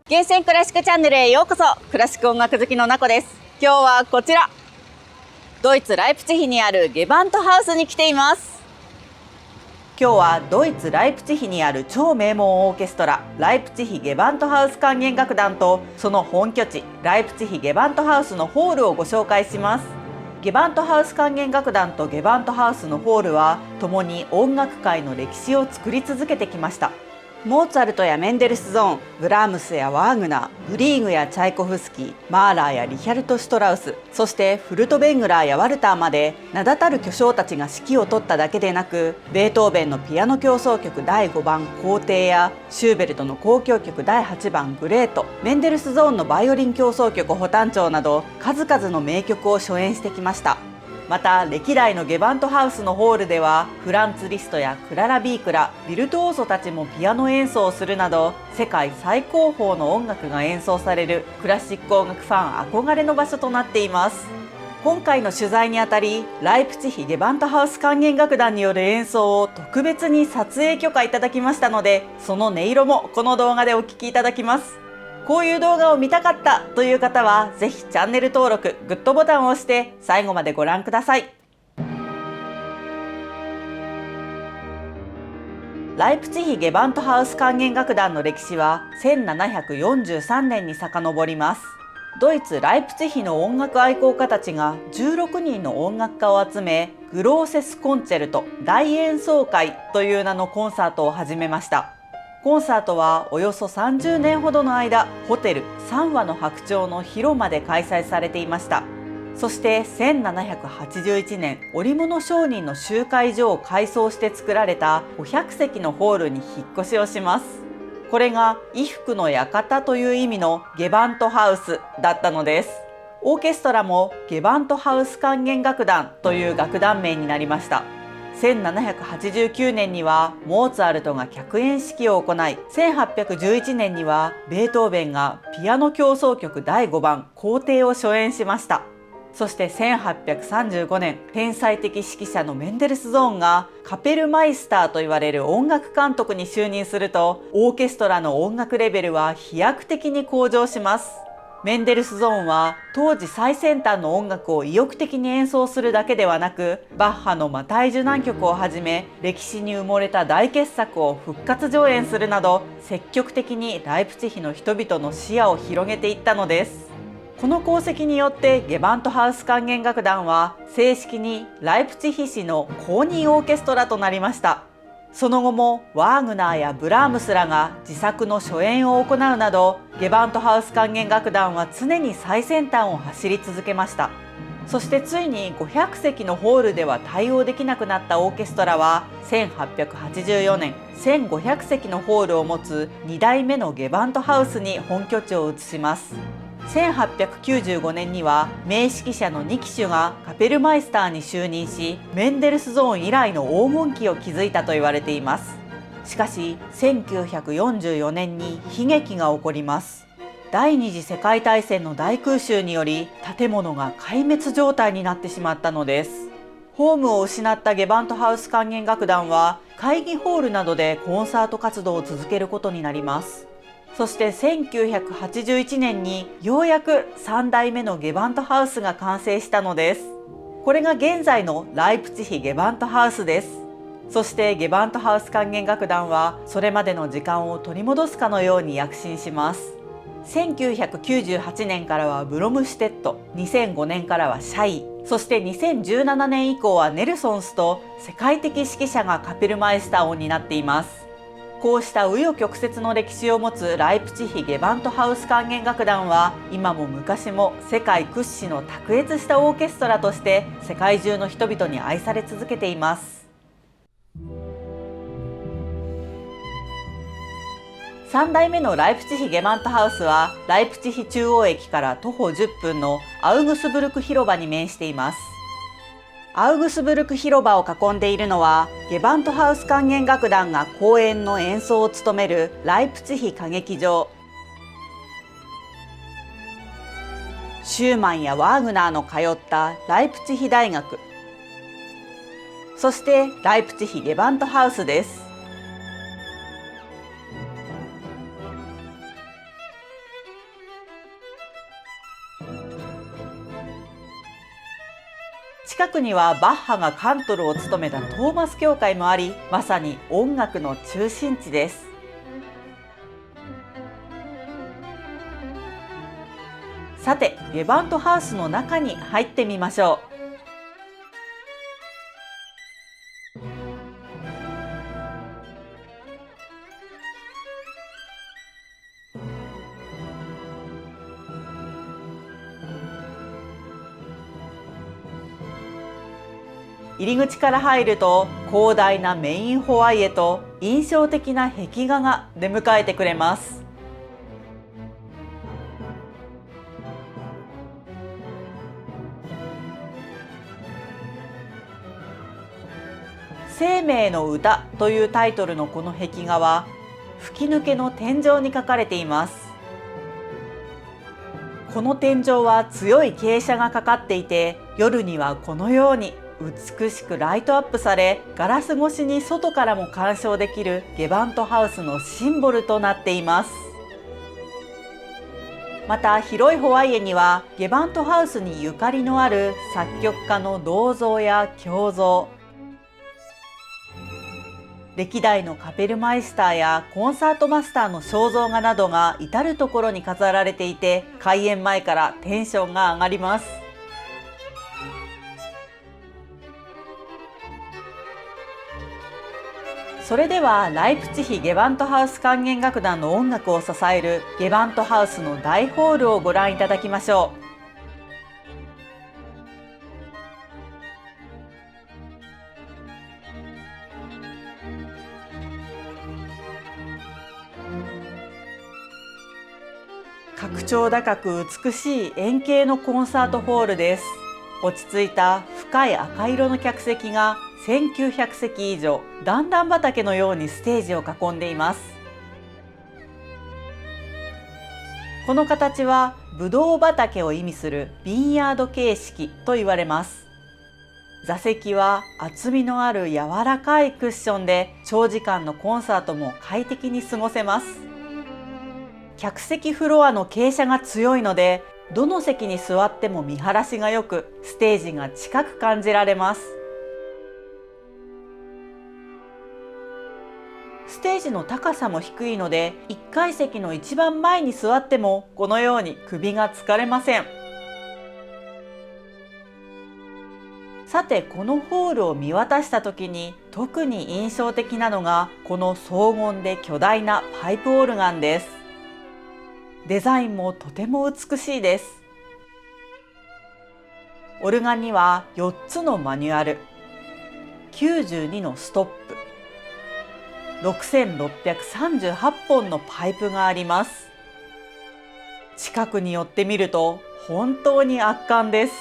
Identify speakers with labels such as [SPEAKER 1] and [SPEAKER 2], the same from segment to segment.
[SPEAKER 1] 厳選クラシックチャンネルへようこそ。クラシック音楽好きのなこです。今日はこちら、ドイツライプチヒにあるゲバントハウスに来ています。今日はドイツライプチヒにある超名門オーケストラ、ライプチヒゲバントハウス管弦楽団とその本拠地、ライプチヒゲバントハウスのホールをご紹介します。ゲバントハウス管弦楽団とゲバントハウスのホールは共に音楽界の歴史を作り続けてきました。モーツァルトやメンデルスゾーン、ブラームスやワーグナー、グリーグやチャイコフスキー、マーラーやリヒャルト・シュトラウス、そしてフルトベングラーやワルターまで名だたる巨匠たちが指揮を執っただけでなく、ベートーベンのピアノ協奏曲第5番皇帝やシューベルトの交響曲第8番グレート、メンデルスゾーンのバイオリン協奏曲ホタン調など数々の名曲を初演してきました。また歴代のゲバントハウスのホールではフランツ・リストやクララ・ビークラ、ビルトオーソたちもピアノ演奏をするなど世界最高峰の音楽が演奏されるクラシック音楽ファン憧れの場所となっています。今回の取材にあたり、ライプチヒゲバントハウス管弦楽団による演奏を特別に撮影許可いただきましたので、その音色もこの動画でお聴きいただきます。こういう動画を見たかったという方は、ぜひチャンネル登録、グッドボタンを押して最後までご覧ください。ライプチヒゲバントハウス管弦楽団の歴史は1743年に遡ります。ドイツ・ライプチヒの音楽愛好家たちが16人の音楽家を集め、グローセスコンチェルト大演奏会という名のコンサートを始めました。コンサートはおよそ30年ほどの間、ホテル三羽の白鳥の広間で開催されていました。そして1781年、織物商人の集会所を改装して作られた500席のホールに引っ越しをします。これが衣服の館という意味のゲバントハウスだったのです。オーケストラもゲバントハウス管弦楽団という楽団名になりました。1789年にはモーツァルトが客演式を行い、1811年にはベートーベンがピアノ協奏曲第5番皇帝を初演しました。そして1835年、天才的指揮者のメンデルスゾーンがカペルマイスターと言われる音楽監督に就任すると、オーケストラの音楽レベルは飛躍的に向上します。メンデルスゾーンは当時最先端の音楽を意欲的に演奏するだけではなく、バッハのマタイ受難曲をはじめ歴史に埋もれた大傑作を復活上演するなど、積極的にライプチヒの人々の視野を広げていったのです。この功績によってゲバントハウス管弦楽団は正式にライプチヒ市の公認オーケストラとなりました。その後もワーグナーやブラームスらが自作の初演を行うなど、ゲバントハウス管弦楽団は常に最先端を走り続けました。そしてついに500席のホールでは対応できなくなったオーケストラは1884年、1500席のホールを持つ2代目のゲバントハウスに本拠地を移します。1895年には名指揮者のニキシュがカペルマイスターに就任し、メンデルスゾーン以来の黄金期を築いたと言われています。しかし1944年に悲劇が起こります。第二次世界大戦の大空襲により建物が壊滅状態になってしまったのです。ホームを失ったゲバントハウス管弦楽団は会議ホールなどでコンサート活動を続けることになります。そして1981年にようやく3代目のゲバントハウスが完成したのです。これが現在のライプチヒゲバントハウスです。そしてゲバントハウス管弦楽団はそれまでの時間を取り戻すかのように躍進します。1998年からはブロムシュテット、2005年からはシャイ、そして2017年以降はネルソンスと世界的指揮者がカペルマイスターを担っています。こうした紆余曲折の歴史を持つライプチヒゲバントハウス管弦楽団は今も昔も世界屈指の卓越したオーケストラとして世界中の人々に愛され続けています。3代目のライプチヒゲバントハウスはライプチヒ中央駅から徒歩10分のアウグスブルク広場に面しています。アウグスブルク広場を囲んでいるのはゲバントハウス管弦楽団が公演の演奏を務めるライプチヒ歌劇場。シューマンやワーグナーの通ったライプチヒ大学、そしてライプチヒゲバントハウスです。近くにはバッハがカントルを務めたトーマス教会もあり、まさに音楽の中心地です。さて、ゲバントハウスの中に入ってみましょう。入り口から入ると広大なメインホワイエと印象的な壁画が出迎えてくれます。生命の歌というタイトルのこの壁画は吹き抜けの天井に描かれています。この天井は強い傾斜がかかっていて、夜にはこのように美しくライトアップされ、ガラス越しに外からも鑑賞できるゲバントハウスのシンボルとなっています。また広いホワイエにはゲバントハウスにゆかりのある作曲家の銅像や胸像、歴代のカペルマイスターやコンサートマスターの肖像画などが至る所に飾られていて、開演前からテンションが上がります。それではライプツィヒゲバントハウス管弦楽団の音楽を支えるゲバントハウスの大ホールをご覧いただきましょう。格調高く美しい円形のコンサートホールです。落ち着いた深い赤色の客席が1900席以上、段々畑のようにステージを囲んでいます。この形はブドウ畑を意味するビンヤード形式と言われます。座席は厚みのある柔らかいクッションで、長時間のコンサートも快適に過ごせます。客席フロアの傾斜が強いので、どの席に座っても見晴らしが良く、ステージが近く感じられます。ステージの高さも低いので、1階席の一番前に座ってもこのように首が疲れません。さて、このホールを見渡した時に特に印象的なのが、この荘厳で巨大なパイプオルガンです。デザインもとても美しいです。オルガンには4つのマニュアル、92のストップ、6638本のパイプがあります。近くに寄ってみると本当に圧巻です。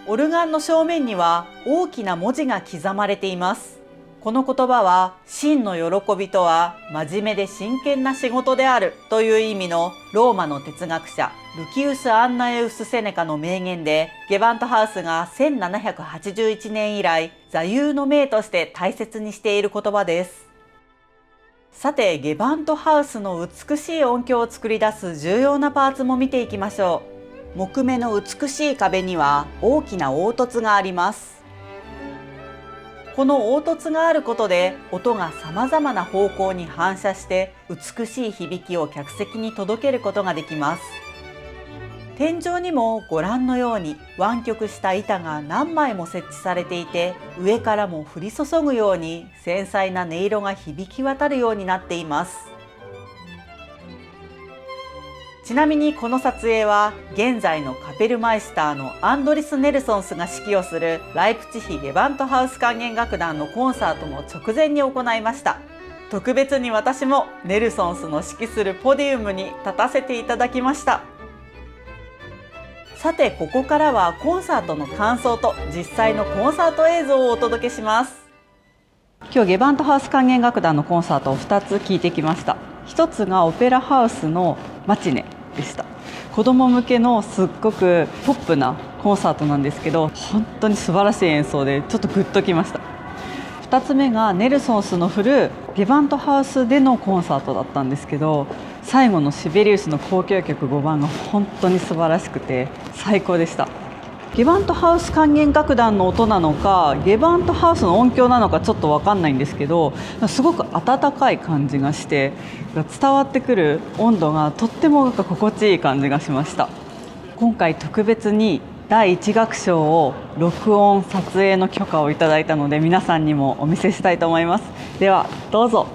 [SPEAKER 1] オルガンの正面には大きな文字が刻まれています。この言葉は、真の喜びとは真面目で真剣な仕事であるという意味のローマの哲学者ルキウス・アンナエウス・セネカの名言で、ゲバントハウスが1781年以来座右の銘として大切にしている言葉です。さて、ゲバントハウスの美しい音響を作り出す重要なパーツも見ていきましょう。木目の美しい壁には大きな凹凸があります。この凹凸があることで、音がさまざまな方向に反射して美しい響きを客席に届けることができます。天井にもご覧のように湾曲した板が何枚も設置されていて、上からも降り注ぐように繊細な音色が響き渡るようになっています。ちなみにこの撮影は現在のカペルマイスターのアンドリス・ネルソンスが指揮をするライプツィヒゲバントハウス管弦楽団のコンサートの直前に行いました。特別に私もネルソンスの指揮するポディウムに立たせていただきました。さて、ここからはコンサートの感想と実際のコンサート映像をお届けします。今日ゲバントハウス管弦楽団のコンサートを2つ聞いてきました。1つがオペラハウスのマチネでした。子供向けのすっごくポップなコンサートなんですけど、本当に素晴らしい演奏でちょっとグッときました。2つ目がネルソンスの振るゲバントハウスでのコンサートだったんですけど、最後のシベリウスの交響曲5番が本当に素晴らしくて最高でした。ゲバントハウス管弦楽団の音なのかゲバントハウスの音響なのかちょっと分かんないんですけど、すごく温かい感じがして伝わってくる温度がとっても心地いい感じがしました。今回特別に第1楽章を録音撮影の許可をいただいたので皆さんにもお見せしたいと思います。ではどうぞ。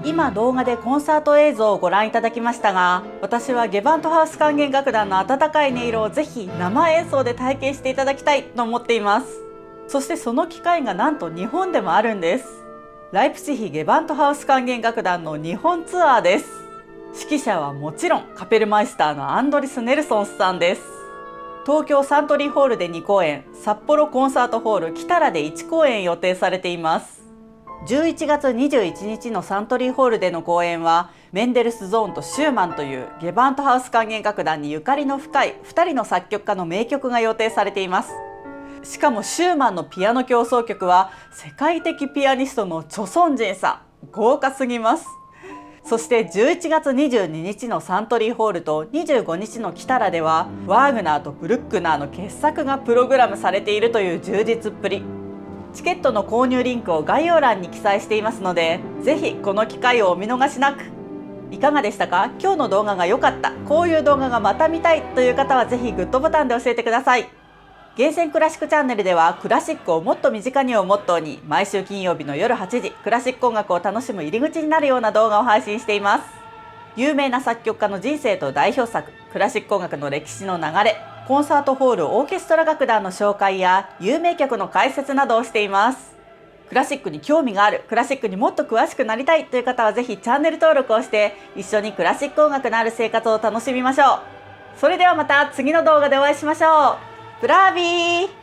[SPEAKER 1] 今動画でコンサート映像をご覧いただきましたが、私はゲバントハウス管弦楽団の温かい音色をぜひ生演奏で体験していただきたいと思っています。そしてその機会がなんと日本でもあるんです。ライプツィヒゲバントハウス管弦楽団の日本ツアーです。指揮者はもちろんカペルマイスターのアンドリス・ネルソンスさんです。東京サントリーホールで2公演、札幌コンサートホールキタラで1公演予定されています。11月21日のサントリーホールでの公演は、メンデルスゾーンとシューマンというゲバントハウス管弦楽団にゆかりの深い2人の作曲家の名曲が予定されています。しかもシューマンのピアノ協奏曲は世界的ピアニストのチョ・ソンジンさん、豪華すぎます。そして11月22日のサントリーホールと25日のキタラでは、ワーグナーとブルックナーの傑作がプログラムされているという充実っぷり。チケットの購入リンクを概要欄に記載していますので、ぜひこの機会をお見逃しなく。いかがでしたか？今日の動画が良かった、こういう動画がまた見たいという方はぜひグッドボタンで教えてください。ゲーセンクラシックチャンネルでは、クラシックをもっと身近にをモットーに、毎週金曜日の夜8時、クラシック音楽を楽しむ入り口になるような動画を配信しています。有名な作曲家の人生と代表作、クラシック音楽の歴史の流れ、コンサートホールオーケストラ楽団の紹介や有名曲の解説などをしています。クラシックに興味がある、クラシックにもっと詳しくなりたいという方はぜひチャンネル登録をして、一緒にクラシック音楽のある生活を楽しみましょう。それではまた次の動画でお会いしましょう。ブラービー。